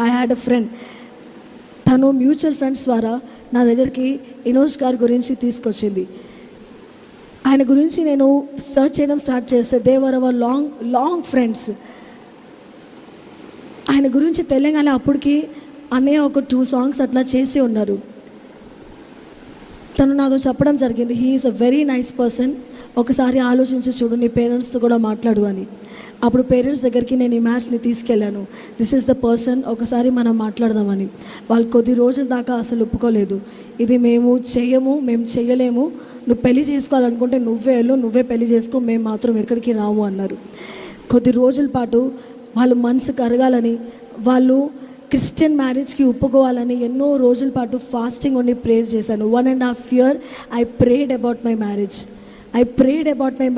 I had a friend. తను mutual friends ద్వారా నా దగ్గరికి ఇనోష్ గారి గురించి తీసుకొచ్చింది. ఆయన గురించి నేను సర్చ్ చేయడం స్టార్ట్ చేస్తే they were hour long friends. ఆయన గురించి తెలంగాణ అప్పటికి అన్నయ్య ఒక 2 సాంగ్స్ అట్లా చేసి ఉన్నారు. తను నాతో చెప్పడం జరిగింది, he is a very nice person, ఒకసారి ఆలోచించి చూడు, నీ పేరెంట్స్తో కూడా మాట్లాడు అని. అప్పుడు పేరెంట్స్ దగ్గరికి నేను ఈ మ్యాచ్ని తీసుకెళ్ళాను. దిస్ ఈజ్ ద పర్సన్, ఒకసారి మనం మాట్లాడదామని. వాళ్ళు కొద్ది రోజుల దాకా అసలు ఒప్పుకోలేదు. ఇది మేము చేయలేము, నువ్వు పెళ్లి చేసుకోవాలనుకుంటే నువ్వే వెళ్ళు, నువ్వే పెళ్లి చేసుకో, మేము మాత్రం ఎక్కడికి రాము అన్నారు. కొద్ది రోజుల పాటు వాళ్ళు మనసు కరగాలని, వాళ్ళు క్రిస్టియన్ మ్యారేజ్కి ఒప్పుకోవాలని ఎన్నో రోజుల పాటు ఫాస్టింగ్ ఉండి ప్రేయర్ చేశాను. 1.5 years I prayed about my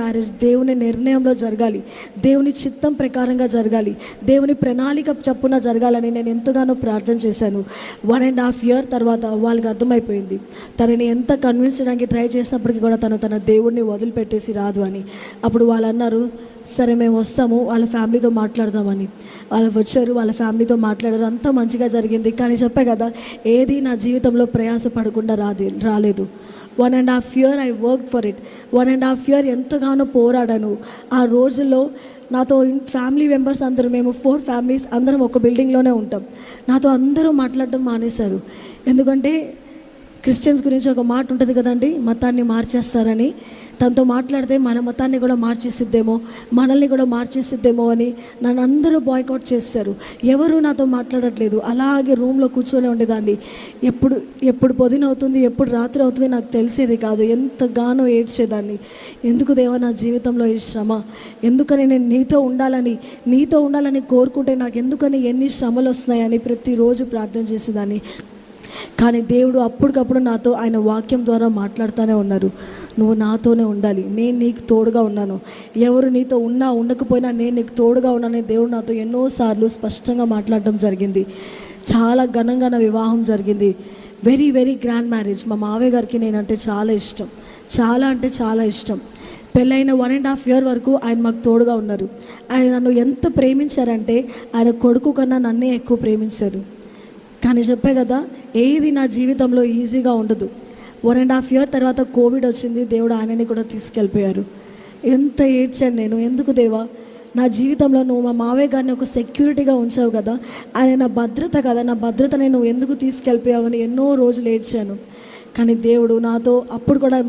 marriage. దేవుని నిర్ణయంలో జరగాలి, దేవుని చిత్తం ప్రకారంగా జరగాలి, దేవుని ప్రణాళిక చప్పున జరగాలని నేను ఎంతగానో ప్రార్థన చేశాను. 1.5 years తర్వాత వాళ్ళకి అర్థమైపోయింది, తనని ఎంత కన్విన్స్ చేయడానికి ట్రై చేసినప్పటికీ కూడా తన దేవుడిని వదిలిపెట్టేసి రాదు అని. అప్పుడు వాళ్ళు అన్నారు, సరే మేము వస్తాము, వాళ్ళ ఫ్యామిలీతో మాట్లాడదామని. వాళ్ళు వచ్చారు, వాళ్ళ ఫ్యామిలీతో మాట్లాడారు, అంతా మంచిగా జరిగింది. కానీ చెప్పే కదా, ఏది నా జీవితంలో ప్రయాసపడకుండా రాలేదు. 1.5 years I work for it. 1.5 years ఎంతగానో పోరాడాను. ఆ రోజుల్లో నాతో ఫ్యామిలీ మెంబర్స్ అందరూ, మేము 4 families అందరం ఒక బిల్డింగ్లోనే ఉంటాం. నాతో అందరూ మాట్లాడడం మానేశారు. ఎందుకంటే క్రిస్టియన్స్ గురించి ఒక మాట ఉంటుంది కదండి, మతాన్ని మార్చేస్తారని. తనతో మాట్లాడితే మన మతాన్ని కూడా మార్చేసిద్దేమో, మనల్ని కూడా మార్చేసిద్దేమో అని నన్ను అందరూ బాయ్కాట్ చేశారు. ఎవరు నాతో మాట్లాడట్లేదు. అలాగే రూమ్లో కూర్చొని ఉండేదాన్ని. ఎప్పుడు పొద్దున అవుతుంది, ఎప్పుడు రాత్రి అవుతుంది నాకు తెలిసేది కాదు. ఎంతగానో ఏడ్చేదాన్ని. ఎందుకు దేవా నా జీవితంలో ఈ శ్రమ, ఎందుకని నేను నీతో ఉండాలని కోరుకుంటే నాకు ఎందుకని ఎన్ని శ్రమలు వస్తున్నాయని ప్రతిరోజు ప్రార్థన చేసేదాన్ని. కానీ దేవుడు అప్పటికప్పుడు నాతో ఆయన వాక్యం ద్వారా మాట్లాడుతూనే ఉన్నారు. నువ్వు నాతోనే ఉండాలి, నేను నీకు తోడుగా ఉన్నాను, ఎవరు నీతో ఉండకపోయినా నేను నీకు తోడుగా ఉన్నానని దేవుడు నాతో ఎన్నోసార్లు స్పష్టంగా మాట్లాడడం జరిగింది. చాలా ఘనంగా నా వివాహం జరిగింది. Very very grand marriage. మా మావయ్య గారికి నేనంటే చాలా ఇష్టం, చాలా ఇష్టం. పెళ్ళైన 1.5 years వరకు ఆయన మాకు తోడుగా ఉన్నారు. ఆయన నన్ను ఎంత ప్రేమించారంటే ఆయన కొడుకు కన్నా నన్నే ఎక్కువ ప్రేమించారు. కానీ చెప్పే కదా, ఏది నా జీవితంలో ఈజీగా ఉండదు. 1.5 years తర్వాత కోవిడ్ వచ్చింది. దేవుడు ఆయనని కూడా తీసుకెళ్ళిపోయారు. ఎంత ఏడ్చాను నేను. ఎందుకు దేవా, నా జీవితంలో నువ్వు మా మావయ్య గారిని ఒక సెక్యూరిటీగా ఉంచావు కదా, ఆయన నా భద్రత కదా, నా భద్రతని నువ్వు ఎందుకు తీసుకెళ్ళిపోయావని ఎన్నో రోజులు ఏడ్చాను. కానీ దేవుడు నాతో అప్పుడు కూడా